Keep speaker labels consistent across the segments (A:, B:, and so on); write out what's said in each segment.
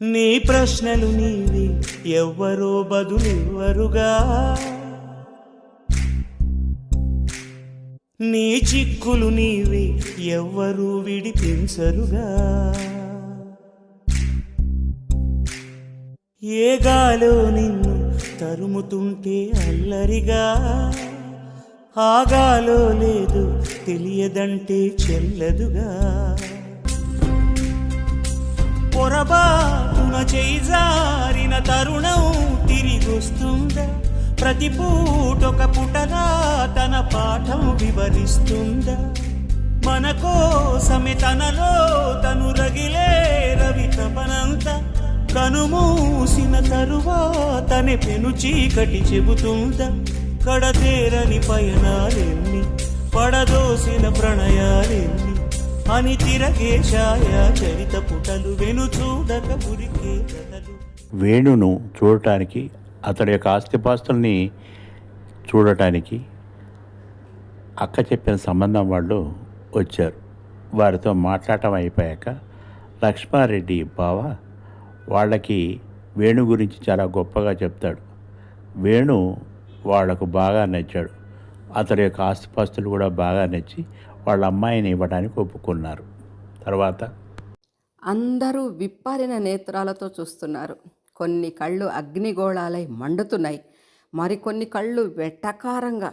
A: నీ ప్రశ్నలు నీవి ఎవ్వరో బదులివ్వరుగా, నీ చిక్కులు నీవి ఎవ్వరూ విడిపించరుగా. ఏ గాలో నిన్ను తరుముతుంటే అల్లరిగా, ఆగాలో లేదు తెలియదంటే చెల్లదుగా. పొరబాటున చేజారిన తరుణం తిరిగొస్తుందా, ప్రతి పూటొక పుటలా తన పాఠం వివరిస్తుందా. మన కోసమే తనలో తను రగిలే రవి తపనంతా, కనుమూసిన తరువాతనే పెను చీకటి చెబుతుందా. కడతేరని పయనాలెన్ని, పడదోసిన ప్రణయాలెన్ని అని తిరగే ఛాయా చరిత పుటలు, వెను చూడక ఉరికే కథలు.
B: వేణును చూడటానికి, అతడి యొక్క ఆస్తిపాస్తుల్ని చూడటానికి అక్క చెప్పిన సంబంధం వాళ్ళు వచ్చారు. వారితో మాట్లాడటం అయిపోయాక లక్ష్మారెడ్డి బావ వాళ్ళకి వేణు గురించి చాలా గొప్పగా చెప్తాడు. వేణు వాళ్లకు బాగా నచ్చాడు. అతడి యొక్క ఆస్తిపాస్తులు కూడా బాగా నచ్చి వాళ్ళ అమ్మాయిని ఇవ్వడానికి ఒప్పుకున్నారు. తర్వాత
C: అందరూ విప్పారిన నేత్రాలతో చూస్తున్నారు. కొన్ని కళ్ళు అగ్నిగోళాలై మండుతున్నాయి, మరికొన్ని కళ్ళు వెట్టకారంగా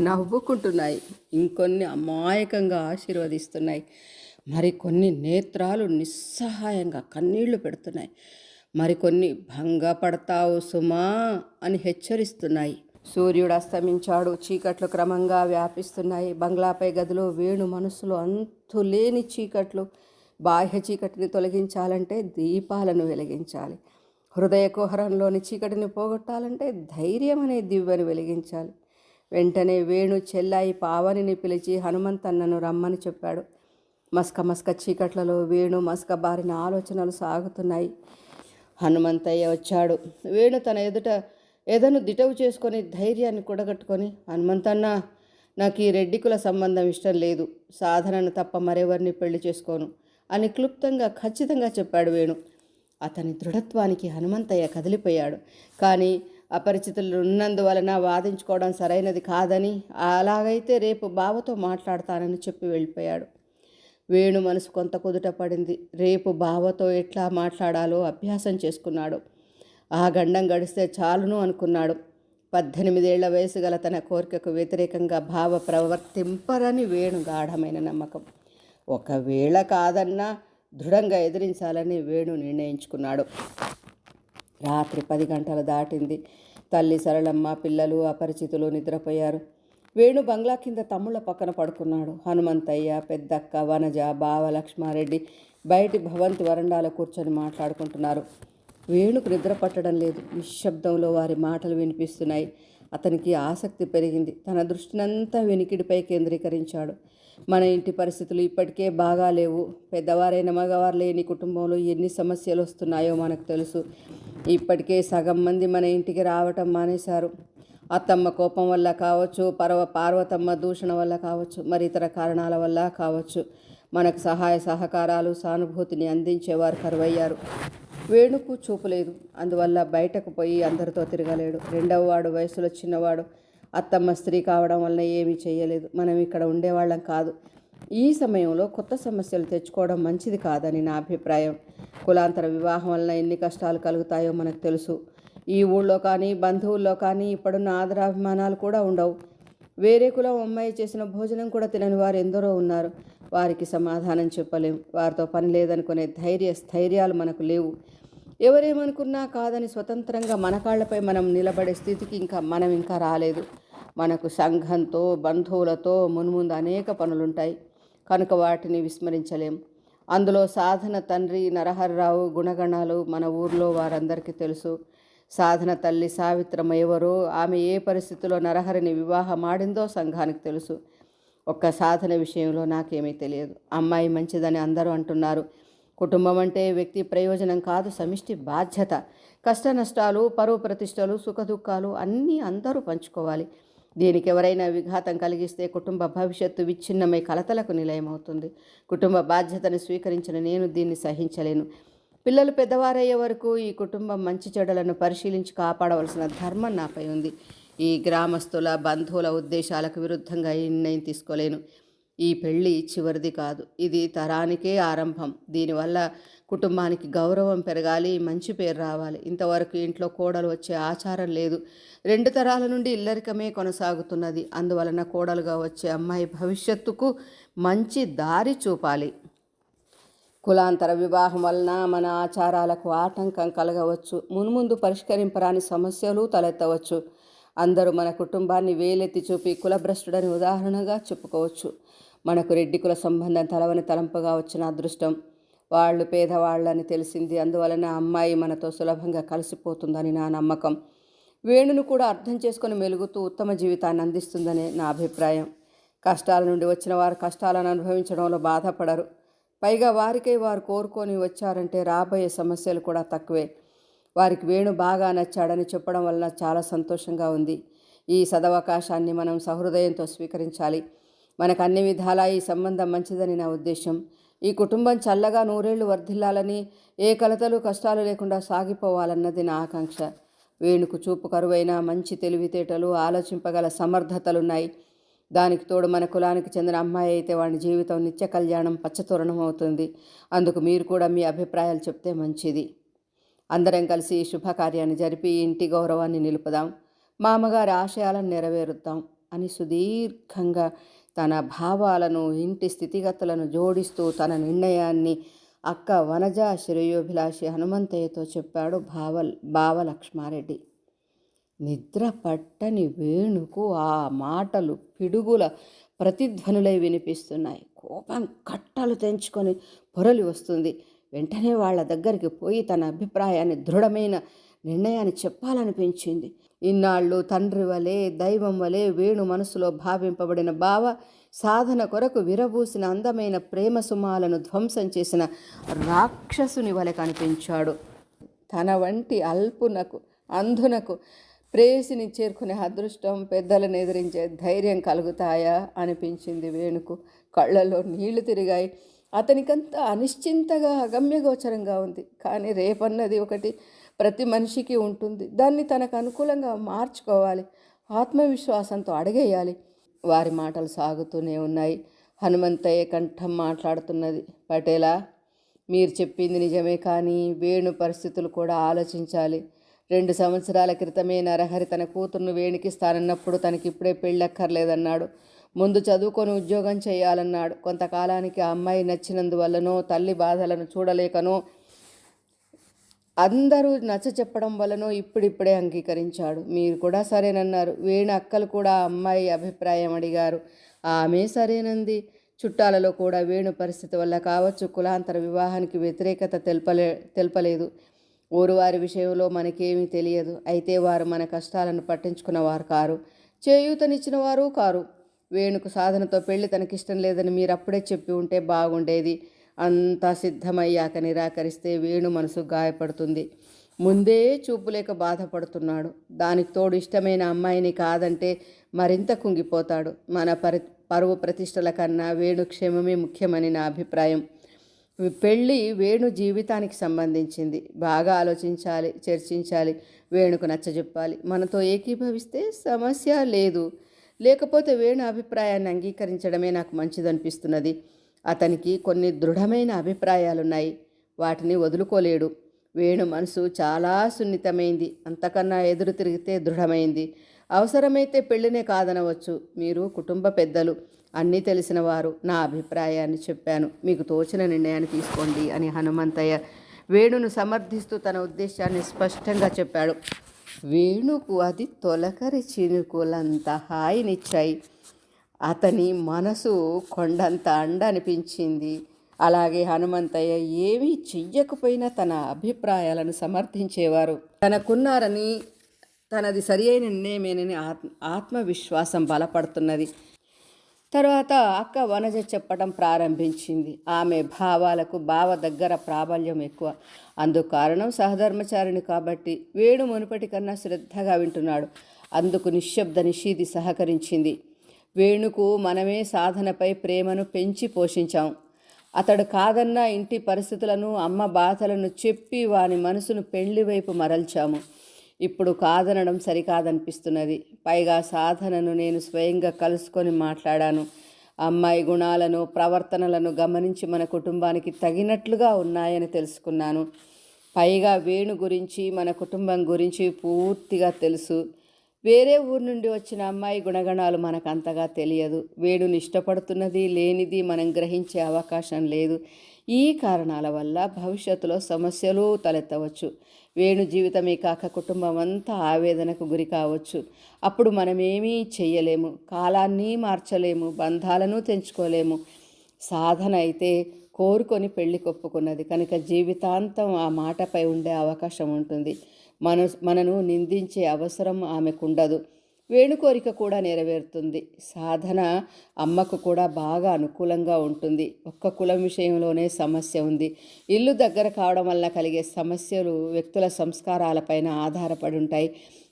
C: నవ్వుకుంటున్నాయి, ఇంకొన్ని అమాయకంగా ఆశీర్వదిస్తున్నాయి, మరికొన్ని నేత్రాలు నిస్సహాయంగా కన్నీళ్లు పెడుతున్నాయి, మరికొన్ని భంగపడతావు సుమా అని హెచ్చరిస్తున్నాయి. సూర్యుడు అస్తమించాడు. చీకట్లు క్రమంగా వ్యాపిస్తున్నాయి. బంగ్లాపై గదిలో వేణు మనసులో అంతులేని చీకట్లు. బాహ్య చీకటిని తొలగించాలంటే దీపాలను వెలిగించాలి. హృదయ కుహరంలోని చీకటిని పోగొట్టాలంటే ధైర్యం అనే దివ్వెను వెలిగించాలి. వెంటనే వేణు చెల్లాయి పావనిని పిలిచి హనుమంతన్నను రమ్మని చెప్పాడు. మస్క చీకట్లలో వేణు మస్క బారిన ఆలోచనలు సాగుతున్నాయి. హనుమంతయ్య వచ్చాడు. వేణు తన ఎదను దిటవు చేసుకొని ధైర్యాన్ని కూడగట్టుకొని, హనుమంతన్న, నాకు ఈ రెడ్డికుల సంబంధం ఇష్టం లేదు, సాధనను తప్ప మరెవరిని పెళ్లి చేసుకోను అని క్లుప్తంగా ఖచ్చితంగా చెప్పాడు వేణు. అతని దృఢత్వానికి హనుమంతయ్య కదిలిపోయాడు. కానీ అపరిచితులు ఉన్నందువలన వాదించుకోవడం సరైనది కాదని, అలాగైతే రేపు బావతో మాట్లాడతానని చెప్పి వెళ్ళిపోయాడు. వేణు మనసు కొంత కుదుట పడింది. రేపు బావతో ఎట్లా మాట్లాడాలో అభ్యాసం చేసుకున్నాడు. ఆ గండం గడిస్తే చాలును అనుకున్నాడు. 18 ఏళ్ల వయసు గల తన కోరికకు వ్యతిరేకంగా బావ ప్రవర్తింపరని వేణు గాఢమైన నమ్మకం. ఒకవేళ కాదన్నా దృఢంగా ఎదిరించాలని వేణు నిర్ణయించుకున్నాడు. రాత్రి 10 గంటలు దాటింది. తల్లి సరళమ్మ, పిల్లలు, అపరిచితులు నిద్రపోయారు. వేణు బంగ్లా కింద తమ్ముళ్ళ పక్కన పడుకున్నాడు. హనుమంతయ్య, పెద్దక్క, వనజ, బావ లక్ష్మారెడ్డి బయటి భవంతి వరండాలో కూర్చొని మాట్లాడుకుంటున్నారు. వేణుకు నిద్ర పట్టడం లేదు. నిశ్శబ్దంలో వారి మాటలు వినిపిస్తున్నాయి. అతనికి ఆసక్తి పెరిగింది. తన దృష్టినంతా వినికిడిపై కేంద్రీకరించాడు. మన ఇంటి పరిస్థితులు ఇప్పటికే బాగా లేవు. పెద్దవారైన మగవారు లేని కుటుంబంలో ఎన్ని సమస్యలు వస్తున్నాయో మనకు తెలుసు. ఇప్పటికే సగం మంది మన ఇంటికి రావటం మానేశారు. అత్తమ్మ కోపం వల్ల కావచ్చు, పార్వతమ్మ దూషణ వల్ల కావచ్చు, మరి ఇతర కారణాల వల్ల కావచ్చు, మనకు సహాయ సహకారాలు, సానుభూతిని అందించేవారు కరువయ్యారు. వేణుకు చూపులేదు. అందువల్ల బయటకు పోయి అందరితో తిరగలేడు. రెండవ వాడు వయసులో చిన్నవాడు. అత్తమ్మ స్త్రీ కావడం వల్ల ఏమీ చేయలేదు. మనం ఇక్కడ ఉండేవాళ్ళం కాదు. ఈ సమయంలో కొత్త సమస్యలు తెచ్చుకోవడం మంచిది కాదని నా అభిప్రాయం. కులాంతర వివాహం వలన ఎన్ని కష్టాలు కలుగుతాయో మనకు తెలుసు. ఈ ఊళ్ళో కానీ బంధువుల్లో కానీ ఇప్పుడున్న ఆదరాభిమానాలు కూడా ఉండవు. వేరే కులం అమ్మాయి చేసిన భోజనం కూడా తినని వారు ఎందరో ఉన్నారు. వారికి సమాధానం చెప్పలేం. వారితో పని లేదనుకునే స్థైర్యాలు మనకు లేవు. ఎవరేమనుకున్నా కాదని స్వతంత్రంగా మన కాళ్లపై మనం నిలబడే స్థితికి మనం ఇంకా రాలేదు. మనకు సంఘంతో, బంధువులతో మున్ముందు అనేక పనులుంటాయి కనుక వాటిని విస్మరించలేం. అందులో సాధన తండ్రి నరహరిరావు గుణగణాలు మన ఊర్లో వారందరికీ తెలుసు. సాధన తల్లి సావిత్రమ్మ ఎవరో, ఆమె ఏ పరిస్థితిలో నరహరిని వివాహమాడిందో సంఘానికి తెలుసు. ఒక్క సాధన విషయంలో నాకేమీ తెలియదు. అమ్మాయి మంచిదని అందరూ అంటున్నారు. కుటుంబం అంటే వ్యక్తి ప్రయోజనం కాదు, సమిష్టి బాధ్యత. కష్ట నష్టాలు, పరువు ప్రతిష్టలు, సుఖదుఖాలు అన్నీ అందరూ పంచుకోవాలి. దీనికి ఎవరైనా విఘాతం కలిగిస్తే కుటుంబ భవిష్యత్తు విచ్ఛిన్నమై కలతలకు నిలయమవుతుంది. కుటుంబ బాధ్యతను స్వీకరించిన నేను దీన్ని సహించలేను. పిల్లలు పెద్దవారయ్యే వరకు ఈ కుటుంబం మంచి చెడులను పరిశీలించి కాపాడవలసిన ధర్మం నాపై ఉంది. ఈ గ్రామస్తుల బంధువుల ఉద్దేశాలకు విరుద్ధంగా ఈ నిర్ణయం తీసుకోలేను. ఈ పెళ్ళి చివరిది కాదు, ఇది తరానికే ఆరంభం. దీనివల్ల కుటుంబానికి గౌరవం పెరగాలి, మంచి పేరు రావాలి. ఇంతవరకు ఇంట్లో కోడలు వచ్చే ఆచారం లేదు. 2 తరాల నుండి ఇల్లరికమే కొనసాగుతున్నది. అందువలన కోడలుగా వచ్చే అమ్మాయి భవిష్యత్తుకు మంచి దారి చూపాలి. కులాంతర వివాహం వలన మన ఆచారాలకు ఆటంకం కలగవచ్చు. మున్ముందు పరిష్కరింపరాని సమస్యలు తలెత్తవచ్చు. అందరూ మన కుటుంబాన్ని వేలెత్తి చూపి కులభ్రష్టుడని ఉదాహరణగా చెప్పుకోవచ్చు. మనకు రెడ్డి కుల సంబంధం తలవని తలంపుగా వచ్చిన అదృష్టం. వాళ్ళు పేదవాళ్ళని తెలిసింది. అందువలన అమ్మాయి మనతో సులభంగా కలిసిపోతుందని నా నమ్మకం. వేణును కూడా అర్థం చేసుకొని మెలుగుతూ ఉత్తమ జీవితాన్ని అందిస్తుందనే నా అభిప్రాయం. కష్టాల నుండి వచ్చిన వారు కష్టాలను అనుభవించడంలో బాధపడరు. పైగా వారికై వారు కోరుకొని వచ్చారంటే రాబోయే సమస్యలు కూడా తక్కువే. వారికి వేణు బాగా నచ్చాడని చెప్పడం వలన చాలా సంతోషంగా ఉంది. ఈ సదవకాశాన్ని మనం సహృదయంతో స్వీకరించాలి. మనకు అన్ని విధాలా ఈ సంబంధం మంచిదని నా ఉద్దేశం. ఈ కుటుంబం చల్లగా 100 ఏళ్లు వర్ధిల్లాలని, ఏ కలతలు కష్టాలు లేకుండా సాగిపోవాలన్నది నా ఆకాంక్ష. వేణుకు చూపు కరువైన మంచి తెలివితేటలు, ఆలోచింపగల సమర్థతలున్నాయి. దానికి తోడు మన కులానికి చెందిన అమ్మాయి అయితే వాడి జీవితం నిత్య కళ్యాణం పచ్చతోరణం అవుతుంది. అందుకు మీరు కూడా మీ అభిప్రాయాలు చెప్తే మంచిది. అందరం కలిసి ఈ శుభకార్యాన్ని జరిపి ఇంటి గౌరవాన్ని నిలుపుదాం, మామగారి ఆశయాలను నెరవేరుద్దాం అని సుదీర్ఘంగా తన భావాలను, ఇంటి స్థితిగతులను జోడిస్తూ తన నిర్ణయాన్ని అక్క వనజ శ్రేయోభిలాషి హనుమంతయ్యతో చెప్పాడు బావ లక్ష్మారెడ్డి. నిద్ర పట్టని వేణుకు ఆ మాటలు పిడుగుల ప్రతిధ్వనులై వినిపిస్తున్నాయి. కోపం కట్టలు తెంచుకొని పొరలి వస్తుంది. వెంటనే వాళ్ళ దగ్గరికి పోయి తన అభిప్రాయాన్ని, దృఢమైన నిర్ణయాన్ని చెప్పాలనిపించింది. ఇన్నాళ్ళు తండ్రి వలె, దైవం వలె వేణు మనసులో భావింపబడిన బావ సాధన కొరకు విరబూసిన అందమైన ప్రేమ సుమాలను ధ్వంసం చేసిన రాక్షసుని వలె కనిపించాడు. తన వంటి అల్పునకు, అంధునకు ప్రేయసిని చేరుకునే అదృష్టం, పెద్దలను ఎదిరించే ధైర్యం కలుగుతాయా అనిపించింది వేణుకు. కళ్ళలో నీళ్లు తిరిగాయి. అతనికంతా అనిశ్చింతగా, అగమ్యగోచరంగా ఉంది. కానీ రేపన్నది ఒకటి ప్రతి మనిషికి ఉంటుంది. దాన్ని తనకు అనుకూలంగా మార్చుకోవాలి. ఆత్మవిశ్వాసంతో అడిగేయాలి. వారి మాటలు సాగుతూనే ఉన్నాయి. హనుమంతయ్య కంఠం మాట్లాడుతున్నది. పటేలా, మీరు చెప్పింది నిజమే, కానీ వేణు పరిస్థితులు కూడా ఆలోచించాలి. 2 సంవత్సరాల క్రితమే నరహరి తన కూతుర్ను వేణికిస్తానన్నప్పుడు తనకిప్పుడే పెళ్ళక్కర్లేదన్నాడు. ముందు చదువుకొని ఉద్యోగం చేయాలన్నాడు. కొంతకాలానికి ఆ అమ్మాయి నచ్చినందువల్లనో, తల్లి బాధలను చూడలేకనో, అందరూ నచ్చ చెప్పడం వల్లనో ఇప్పుడిప్పుడే అంగీకరించాడు. మీరు కూడా సరేనన్నారు. వేణు అక్కలు కూడా అమ్మాయి అభిప్రాయం అడిగారు. ఆమె సరేనంది. చుట్టాలలో కూడా వేణు పరిస్థితి వల్ల కావచ్చు కులాంతర వివాహానికి వ్యతిరేకత తెలపలేదు. ఊరువారి విషయంలో మనకేమీ తెలియదు. అయితే వారు మన కష్టాలను పట్టించుకున్నవారు కారు, చేయూతనిచ్చిన వారు కారు. వేణుకు సాధనతో పెళ్లి తనకిష్టం లేదని మీరు అప్పుడే చెప్పి ఉంటే బాగుండేది. అంతా సిద్ధమయ్యాక నిరాకరిస్తే వేణు మనసు గాయపడుతుంది. ముందే చూపులేక బాధపడుతున్నాడు. దానికి తోడు ఇష్టమైన అమ్మాయిని కాదంటే మరింత కుంగిపోతాడు. మన పరువు ప్రతిష్టల కన్నా వేణు క్షేమమే ముఖ్యమని నా అభిప్రాయం. పెళ్ళి వేణు జీవితానికి సంబంధించింది. బాగా ఆలోచించాలి, చర్చించాలి, వేణుకు నచ్చజెప్పాలి. మనతో ఏకీభవిస్తే సమస్య లేదు. లేకపోతే వేణు అభిప్రాయాన్ని అంగీకరించడమే నాకు మంచిదనిపిస్తున్నది. అతనికి కొన్ని దృఢమైన అభిప్రాయాలున్నాయి. వాటిని వదులుకోలేడు. వేణు మనసు చాలా సున్నితమైంది. అంతకన్నా ఎదురు తిరిగితే దృఢమైంది. అవసరమైతే పెళ్ళినే కాదనవచ్చు. మీరు కుటుంబ పెద్దలు, అన్నీ తెలిసిన వారు. నా అభిప్రాయాన్ని చెప్పాను, మీకు తోచిన నిర్ణయాన్ని తీసుకోండి అని హనుమంతయ్య వేణును సమర్థిస్తూ తన ఉద్దేశాన్ని స్పష్టంగా చెప్పాడు. వేణుకు అది తొలకరి చినుకులంత హాయినిచ్చాయి. అతని మనసు కొండంత అండ అనిపించింది. అలాగే హనుమంతయ్య ఏమీ చెయ్యకపోయినా తన అభిప్రాయాలను సమర్థించేవారు. తనకున్నారని, తనది సరి అయిన నిర్ణయమేనని ఆత్మవిశ్వాసం బలపడుతున్నది. తర్వాత అక్క వనజ చెప్పడం ప్రారంభించింది. ఆమె భావాలకు బావ దగ్గర ప్రాబల్యం ఎక్కువ. అందుకు కారణం సహధర్మచారిణి కాబట్టి వేణు మునుపటి కన్నా శ్రద్ధగా వింటున్నాడు. అందుకు నిశ్శబ్ద నిషీది సహకరించింది. వేణుకు మనమే సాధనపై ప్రేమను పెంచి పోషించాం. అతడు కాదన్న ఇంటి పరిస్థితులను, అమ్మ బాధలను చెప్పి వాని మనసును పెళ్లి వైపు మరల్చాము. ఇప్పుడు కాదనడం సరికాదనిపిస్తున్నది. పైగా సాధనను నేను స్వయంగా కలుసుకొని మాట్లాడాను. అమ్మాయి గుణాలను, ప్రవర్తనలను గమనించి మన కుటుంబానికి తగినట్లుగా ఉన్నాయని తెలుసుకున్నాను. పైగా వేణు గురించి, మన కుటుంబం గురించి పూర్తిగా తెలుసు. వేరే ఊరు నుండి వచ్చిన అమ్మాయి గుణగణాలు మనకు అంతగా తెలియదు. వేణుని ఇష్టపడుతున్నది లేనిది మనం గ్రహించే అవకాశం లేదు. ఈ కారణాల వల్ల భవిష్యత్తులో సమస్యలు తలెత్తవచ్చు. వేణు జీవితమే కాక కుటుంబం అంతా ఆవేదనకు గురి కావచ్చు. అప్పుడు మనమేమీ చెయ్యలేము, కాలాన్ని మార్చలేము, బంధాలను తెంచుకోలేము. సాధన అయితే కోరుకొని పెళ్లి కొప్పుకున్నది కనుక జీవితాంతం ఆ మాటపై ఉండే అవకాశం ఉంటుంది. మనను నిందించే అవసరం ఆమెకుండదు. వేణు కోరిక కూడా నెరవేరుతుంది. సాధన అమ్మకు కూడా బాగా అనుకూలంగా ఉంటుంది. ఒక్క కులం విషయంలోనే సమస్య ఉంది. ఇల్లు దగ్గర కావడం వల్ల కలిగే సమస్యలు వ్యక్తుల సంస్కారాలపైన ఆధారపడి ఉంటాయి.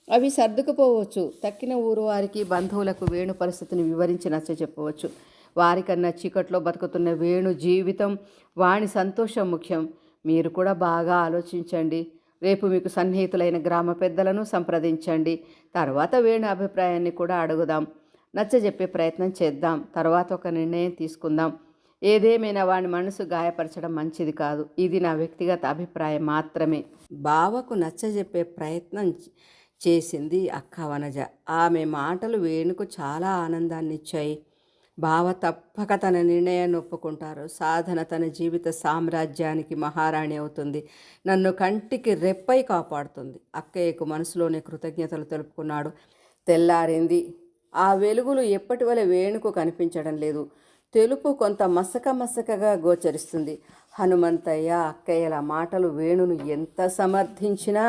C: అవి సర్దుకుపోవచ్చు. తక్కిన ఊరు వారికి, బంధువులకు వేణు పరిస్థితిని వివరించి నచ్చచెప్పవచ్చు. వారికన్నా చీకట్లో బతుకుతున్న వేణు జీవితం, వాని సంతోషం ముఖ్యం. మీరు కూడా బాగా ఆలోచించండి. రేపు మీకు సన్నిహితులైన గ్రామ పెద్దలను సంప్రదించండి. తర్వాత వేణు అభిప్రాయాన్ని కూడా అడుగుదాం. నచ్చజెప్పే ప్రయత్నం చేద్దాం. తర్వాత ఒక నిర్ణయం తీసుకుందాం. ఏదేమైనా వాని మనసు గాయపరచడం మంచిది కాదు. ఇది నా వ్యక్తిగత అభిప్రాయం మాత్రమే. బావకు నచ్చజెప్పే ప్రయత్నం చేసింది అక్క వనజ. ఆమె మాటలు వేణుకు చాలా ఆనందాన్ని ఇచ్చాయి. బావ తప్పక తన నిర్ణయాన్ని ఒప్పుకుంటారు. సాధన తన జీవిత సామ్రాజ్యానికి మహారాణి అవుతుంది. నన్ను కంటికి రెప్పై కాపాడుతుంది. అక్కయ్యకు మనసులోనే కృతజ్ఞతలు తెలుపుకున్నాడు. తెల్లారింది. ఆ వెలుగులు ఎప్పటి వలె వేణుకు కనిపించడం లేదు. తెలుపు కొంత మసకగా గోచరిస్తుంది. హనుమంతయ్య, అక్కయ్యల మాటలు వేణును ఎంత సమర్థించినా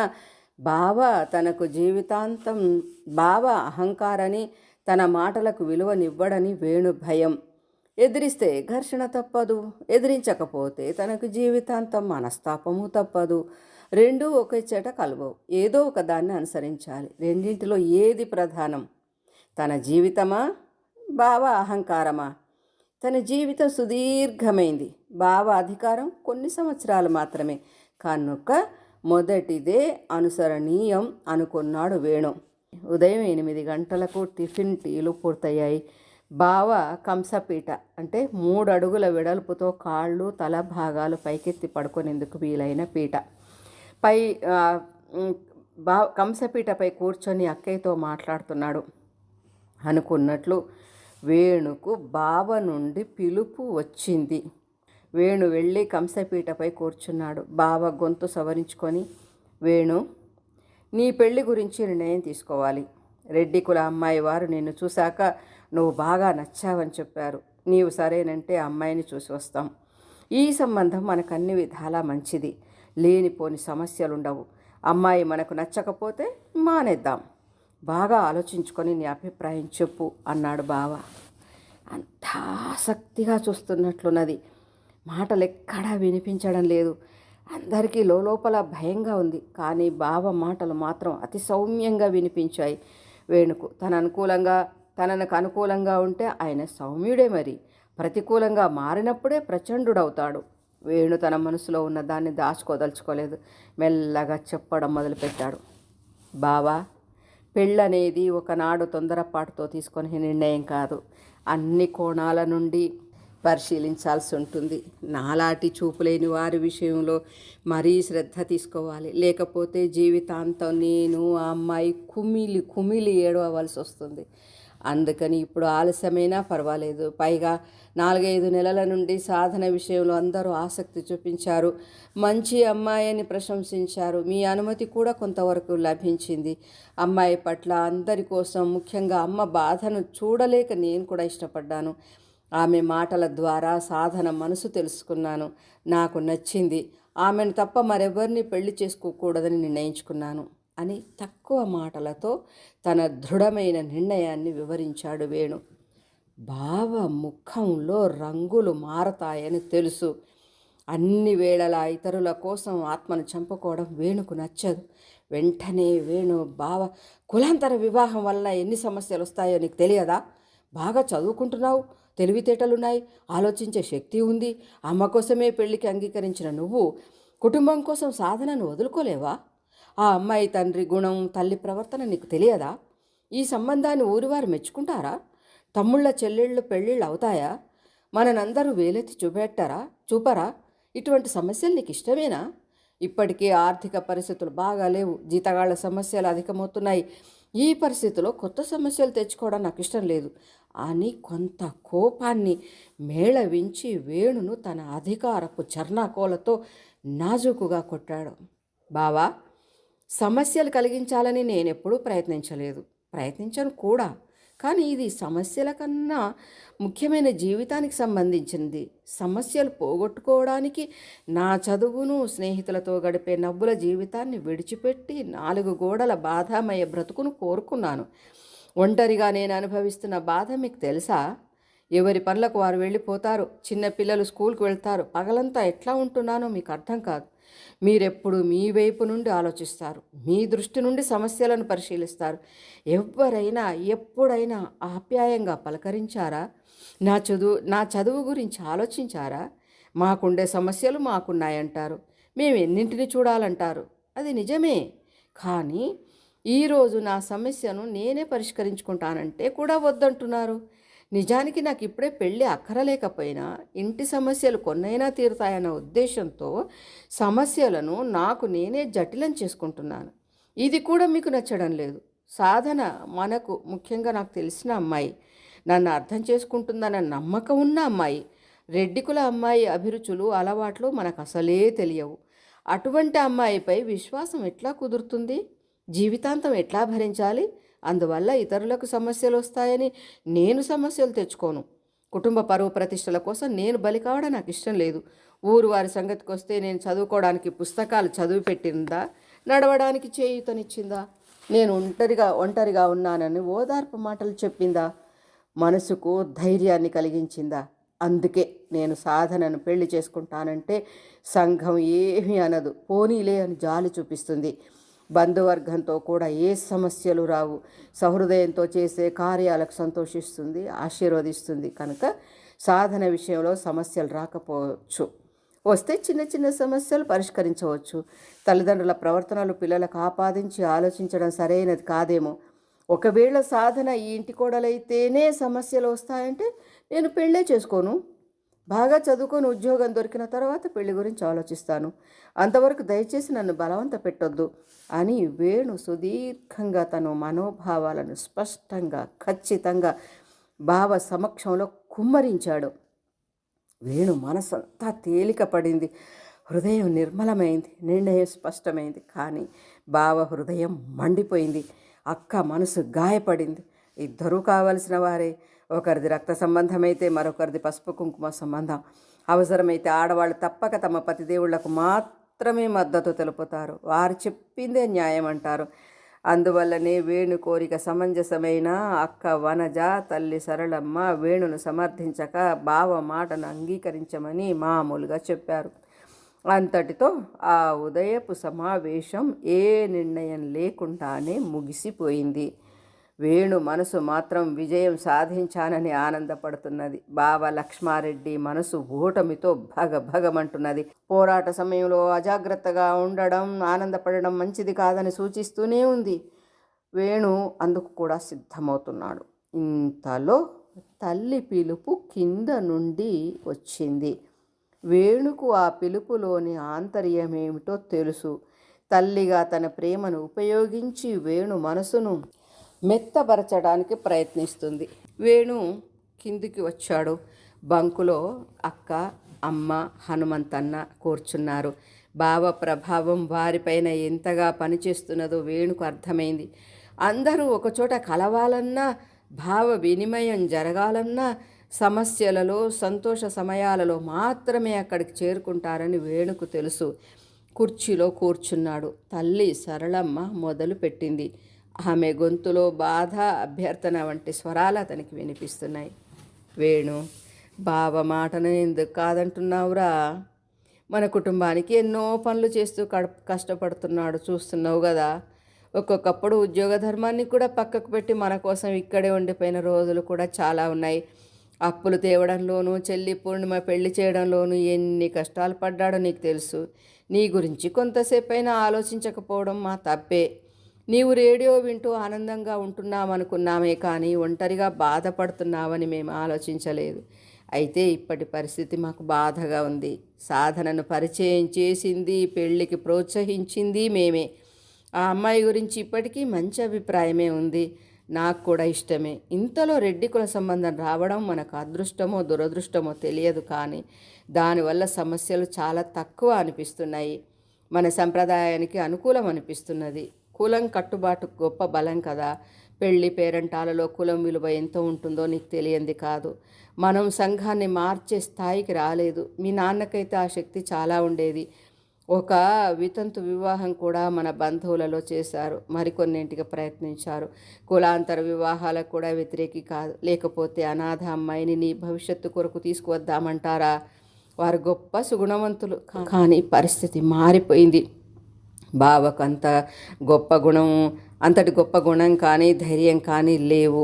C: బావ తనకు జీవితాంతం బావ అహంకారని, తన మాటలకు విలువనివ్వడని వేణు భయం. ఎదిరిస్తే ఘర్షణ తప్పదు, ఎదిరించకపోతే తనకు జీవితాంతం మనస్తాపము తప్పదు. రెండూ ఒకే చేట కలవవు. ఏదో ఒక దాన్ని అనుసరించాలి. రెండింటిలో ఏది ప్రధానం? తన జీవితమా, బావ అహంకారమా? తన జీవితం సుదీర్ఘమైంది. బావ అధికారం కొన్ని సంవత్సరాలు మాత్రమే కనుక మొదటిదే అనుసరణీయం అనుకున్నాడు వేణు. ఉదయం 8 గంటలకు టిఫిన్, టీలు పూర్తయ్యాయి. బావ కంసపీట అంటే 3 అడుగుల వెడల్పుతో కాళ్ళు, తల భాగాలు పైకెత్తి పడుకునేందుకు వీలైన పీట పై కంసపీటపై కూర్చొని అక్కయ్యతో మాట్లాడుతున్నాడు. అనుకున్నట్లు వేణుకు బావ నుండి పిలుపు వచ్చింది. వేణు వెళ్ళి కంసపీటపై కూర్చున్నాడు. బావ గొంతు సవరించుకొని, వేణు, నీ పెళ్లి గురించి నిర్ణయం తీసుకోవాలి. రెడ్డి కుల అమ్మాయి వారు నిన్ను చూశాక నువ్వు బాగా నచ్చావని చెప్పారు. నీవు సరేనంటే అమ్మాయిని చూసి వస్తాం. ఈ సంబంధం మనకు అన్ని విధాలా మంచిది. లేనిపోని సమస్యలుండవు. అమ్మాయి మనకు నచ్చకపోతే మానేద్దాం. బాగా ఆలోచించుకొని నీ అభిప్రాయం చెప్పు అన్నాడు బావ. అంతా ఆసక్తిగా చూస్తున్నట్లున్నది. మాటలు ఎక్కడా వినిపించడం లేదు. అందరికీ లోపల భయంగా ఉంది. కానీ బావ మాటలు మాత్రం అతి సౌమ్యంగా వినిపించాయి. వేణుకు తనకు అనుకూలంగా ఉంటే ఆయన సౌమ్యుడే, మరి ప్రతికూలంగా మారినప్పుడే ప్రచండుడవుతాడు. వేణు తన మనసులో ఉన్న దాన్ని దాచుకోదలుచుకోలేదు. మెల్లగా చెప్పడం మొదలుపెట్టాడు. బావా, పెళ్ళనేది ఒకనాడు తొందరపాటుతో తీసుకునే నిర్ణయం కాదు. అన్ని కోణాల నుండి పరిశీలించాల్సి ఉంటుంది. నాలాంటి చూపులేని వారి విషయంలో మరీ శ్రద్ధ తీసుకోవాలి. లేకపోతే జీవితాంతం నేను ఆ అమ్మాయి కుమిలి ఏడవలసి వస్తుంది. అందుకని ఇప్పుడు ఆలస్యమైనా పర్వాలేదు. పైగా 4-5 నెలల నుండి సాధన విషయంలో అందరూ ఆసక్తి చూపించారు. మంచి అమ్మాయిని ప్రశంసించారు. మీ అనుమతి కూడా కొంతవరకు లభించింది. అమ్మాయి పట్ల అందరి కోసం, ముఖ్యంగా అమ్మ బాధను చూడలేక నేను కూడా ఇష్టపడ్డాను. ఆమె మాటల ద్వారా సాధన మనసు తెలుసుకున్నాను. నాకు నచ్చింది. ఆమెను తప్ప మరెవరిని పెళ్లి చేసుకోకూడదని నిర్ణయించుకున్నాను అని తక్కువ మాటలతో తన దృఢమైన నిర్ణయాన్ని వివరించాడు వేణు. బావ ముఖంలో రంగులు మారతాయని తెలుసు. అన్ని వేళలా ఇతరుల కోసం ఆత్మను చంపుకోవడం వేణుకు నచ్చదు. వెంటనే వేణు, బావ, కులాంతర వివాహం వల్ల ఎన్ని సమస్యలు వస్తాయో నీకు తెలియదా? బాగా చదువుకుంటున్నావు, తెలివితేటలున్నాయి, ఆలోచించే శక్తి ఉంది. అమ్మ కోసమే పెళ్లికి అంగీకరించిన నువ్వు కుటుంబం కోసం సాధనను వదులుకోలేవా? ఆ అమ్మాయి తండ్రి గుణం, తల్లి ప్రవర్తన నీకు తెలియదా? ఈ సంబంధాన్ని ఊరివారు మెచ్చుకుంటారా? తమ్ముళ్ళ చెల్లెళ్ళు పెళ్ళిళ్ళు అవుతాయా? మననందరూ వేలెత్తి చూపరా? ఇటువంటి సమస్యలు నీకు ఇష్టమేనా? ఇప్పటికే ఆర్థిక పరిస్థితులు బాగా లేవు, జీతగాళ్ల సమస్యలు అధికమవుతున్నాయి. ఈ పరిస్థితిలో కొత్త సమస్యలు తెచ్చుకోవడం నాకు ఇష్టం లేదు అని కొంత కోపాన్ని మేళవించి వేణును తన అధికారపు చర్నాకోలతో నాజూకుగా కొట్టాడు. బావా, సమస్యలు కలిగించాలని నేనెప్పుడూ ప్రయత్నించను కూడా. కానీ ఇది సమస్యల కన్నా ముఖ్యమైన జీవితానికి సంబంధించింది. సమస్యలు పోగొట్టుకోవడానికి నా చదువును, స్నేహితులతో గడిపే నవ్వుల జీవితాన్ని విడిచిపెట్టి 4 గోడల బాధామయ బ్రతుకును కోరుకున్నాను. ఒంటరిగా నేను అనుభవిస్తున్న బాధ మీకు తెలుసా? ఎవరి పనులకు వారు వెళ్ళిపోతారు. చిన్నపిల్లలు స్కూల్కి వెళ్తారు. పగలంతా ఎట్లా ఉంటున్నానో మీకు అర్థం కాదు. మీరెప్పుడు మీ వైపు నుండి ఆలోచిస్తారు, మీ దృష్టి నుండి సమస్యలను పరిశీలిస్తారు. ఎవరైనా ఎప్పుడైనా ఆప్యాయంగా పలకరించారా? నా చదువు గురించి ఆలోచించారా? మాకుండే సమస్యలు మాకున్నాయంటారు. మేము ఎన్నింటిని చూడాలంటారు. అది నిజమే. కానీ ఈరోజు నా సమస్యను నేనే పరిష్కరించుకుంటానంటే కూడా వద్దంటున్నారు. నిజానికి నాకు ఇప్పుడే పెళ్ళి అక్కరలేకపోయినా ఇంటి సమస్యలు కొన్నైనా తీరుతాయన్న ఉద్దేశంతో సమస్యలను నాకు నేనే జటిలం చేసుకుంటున్నాను. ఇది కూడా మీకు నచ్చడం లేదు. సాధన మనకు, ముఖ్యంగా నాకు తెలిసిన అమ్మాయి, నన్ను అర్థం చేసుకుంటుందన్న నమ్మకం ఉన్న అమ్మాయి. రెడ్డికుల అమ్మాయి అభిరుచులు, అలవాట్లు మనకు అసలే తెలియవు. అటువంటి అమ్మాయిపై విశ్వాసం ఎట్లా కుదురుతుంది? జీవితాంతం ఎట్లా భరించాలి? అందువల్ల ఇతరులకు సమస్యలు వస్తాయని నేను సమస్యలు తెచ్చుకోను. కుటుంబ పరువు ప్రతిష్టల కోసం నేను బలి కావడం నాకు ఇష్టం లేదు. ఊరు వారి సంగతికి వస్తే నేను చదువుకోవడానికి పుస్తకాలు చదివి పెట్టిందా? నడవడానికి చేయూతనిచ్చిందా? నేను ఒంటరిగా ఉన్నానని ఓదార్పు మాటలు చెప్పిందా? మనసుకు ధైర్యాన్ని కలిగించిందా? అందుకే నేను సాధనను పెళ్లి చేసుకుంటానంటే సంఘం ఏమీ అనదు, పోనీలే అని జాలి చూపిస్తుంది. బంధువర్గంతో కూడా ఏ సమస్యలు రావు. సహృదయంతో చేసే కార్యాలకు సంతోషిస్తుంది, ఆశీర్వదిస్తుంది. కనుక సాధన విషయంలో సమస్యలు రాకపోవచ్చు. వస్తే చిన్న చిన్న సమస్యలు పరిష్కరించవచ్చు. తల్లిదండ్రుల ప్రవర్తనలు పిల్లలకు ఆపాదించి ఆలోచించడం సరైనది కాదేమో. ఒకవేళ సాధన ఈ ఇంటి కోడలైతేనే సమస్యలు వస్తాయంటే నేను పెళ్ళే చేసుకోను. బాగా చదువుకొని ఉద్యోగం దొరికిన తర్వాత పెళ్లి గురించి ఆలోచిస్తాను. అంతవరకు దయచేసి నన్ను బలవంత పెట్టొద్దు అని వేణు సుదీర్ఘంగా తన మనోభావాలను స్పష్టంగా, ఖచ్చితంగా భావ సమక్షంలో కుమ్మరించాడు. వేణు మనసంతా తేలిక పడింది, హృదయం నిర్మలమైంది, నిర్ణయం స్పష్టమైంది. కానీ భావ హృదయం మండిపోయింది. అక్క మనసు గాయపడింది. ఇద్దరూ కావలసిన వారే. ఒకరిది రక్త సంబంధమైతే మరొకరిది పసుపు కుంకుమ సంబంధం. అవసరమైతే ఆడవాళ్ళు తప్పక తమ పతిదేవుళ్లకు మాత్రమే మద్దతు తెలుపుతారు. వారు చెప్పిందే న్యాయం అంటారు. అందువల్లనే వేణు కోరిక సమంజసమైన అక్క వనజ, తల్లి సరళమ్మ వేణును సమర్థించక బావ మాటను అంగీకరించమని మామూలుగా చెప్పారు. అంతటితో ఆ ఉదయపు సమావేశం ఏ నిర్ణయం లేకుండానే ముగిసిపోయింది. వేణు మనసు మాత్రం విజయం సాధించానని ఆనందపడుతున్నది. బావ లక్ష్మారెడ్డి మనసు ఓటమితో భగభగమంటున్నది. పోరాట సమయంలో అజాగ్రత్తగా ఉండడం, ఆనందపడడం మంచిది కాదని సూచిస్తూనే ఉంది. వేణు అందుకు కూడా సిద్ధమవుతున్నాడు. ఇంతలో తల్లి పిలుపు కింద నుండి వచ్చింది. వేణుకు ఆ పిలుపులోని ఆంతర్యమేమిటో తెలుసు. తల్లిగా తన ప్రేమను ఉపయోగించి వేణు మనసును మెత్తబరచడానికి ప్రయత్నిస్తుంది. వేణు కిందికి వచ్చాడు. బంకులో అక్క, అమ్మ, హనుమంతన్న కూర్చున్నారు. బావ ప్రభావం వారిపైన ఎంతగా పనిచేస్తున్నదో వేణుకు అర్థమైంది. అందరూ ఒకచోట కలవాలన్నా, భావ వినిమయం జరగాలన్నా సమస్యలలో, సంతోష సమయాలలో మాత్రమే అక్కడికి చేరుకుంటారని వేణుకు తెలుసు. కుర్చీలో కూర్చున్నాడు. తల్లి సరళమ్మ మొదలు పెట్టింది. ఆమె గొంతులో బాధ, అభ్యర్థన వంటి స్వరాలు అతనికి వినిపిస్తున్నాయి. వేణు, బావ మాటను ఎందుకు కాదంటున్నావురా? మన కుటుంబానికి ఎన్నో పనులు చేస్తూ కష్టపడుతున్నాడు, చూస్తున్నావు కదా. ఒక్కొక్కప్పుడు ఉద్యోగ ధర్మాన్ని కూడా పక్కకు పెట్టి మన కోసం ఇక్కడే ఉండిపోయిన రోజులు కూడా చాలా ఉన్నాయి. అప్పులు తేవడంలోనూ చెల్లి పూర్ణిమ పెళ్లి చేయడంలోనూ ఎన్ని కష్టాలు పడ్డాడో నీకు తెలుసు. నీ గురించి కొంతసేపైనా ఆలోచించకపోవడం మా తప్పే. నీవు రేడియో వింటూ ఆనందంగా ఉంటున్నామనుకున్నామే కానీ ఒంటరిగా బాధపడుతున్నావని మేము ఆలోచించలేదు. అయితే ఇప్పటి పరిస్థితి మాకు బాధగా ఉంది. సాధనను పరిచయం చేసింది, పెళ్ళికి ప్రోత్సహించింది మేమే. ఆ అమ్మాయి గురించి ఇప్పటికీ మంచి అభిప్రాయమే ఉంది. నాకు కూడా ఇష్టమే. ఇంతలో రెడ్డి కుల సంబంధం రావడం మనకు అదృష్టమో దురదృష్టమో తెలియదు, కానీ దానివల్ల సమస్యలు చాలా తక్కువ అనిపిస్తున్నాయి. మన సంప్రదాయానికి అనుకూలం అనిపిస్తున్నది. కులం కట్టుబాటు గొప్ప బలం కదా. పెళ్లి పేరంటాలలో కులం విలువ ఎంత ఉంటుందో నీకు తెలియంది కాదు. మనం సంఘాన్ని మార్చే స్థాయికి రాలేదు. మీ నాన్నకైతే ఆ శక్తి చాలా ఉండేది. ఒక వితంతు వివాహం కూడా మన బంధువులలో చేశారు. మరికొన్నింటికి ప్రయత్నించారు. కులాంతర వివాహాలకు కూడా వ్యతిరేకి కాదు. లేకపోతే అనాథ అమ్మాయిని నీ భవిష్యత్తు కొరకు తీసుకువద్దామంటారా? వారు గొప్ప సుగుణవంతులు, కానీ పరిస్థితి మారిపోయింది. బావకు అంతటి గొప్ప గుణం కానీ ధైర్యం కానీ లేవు.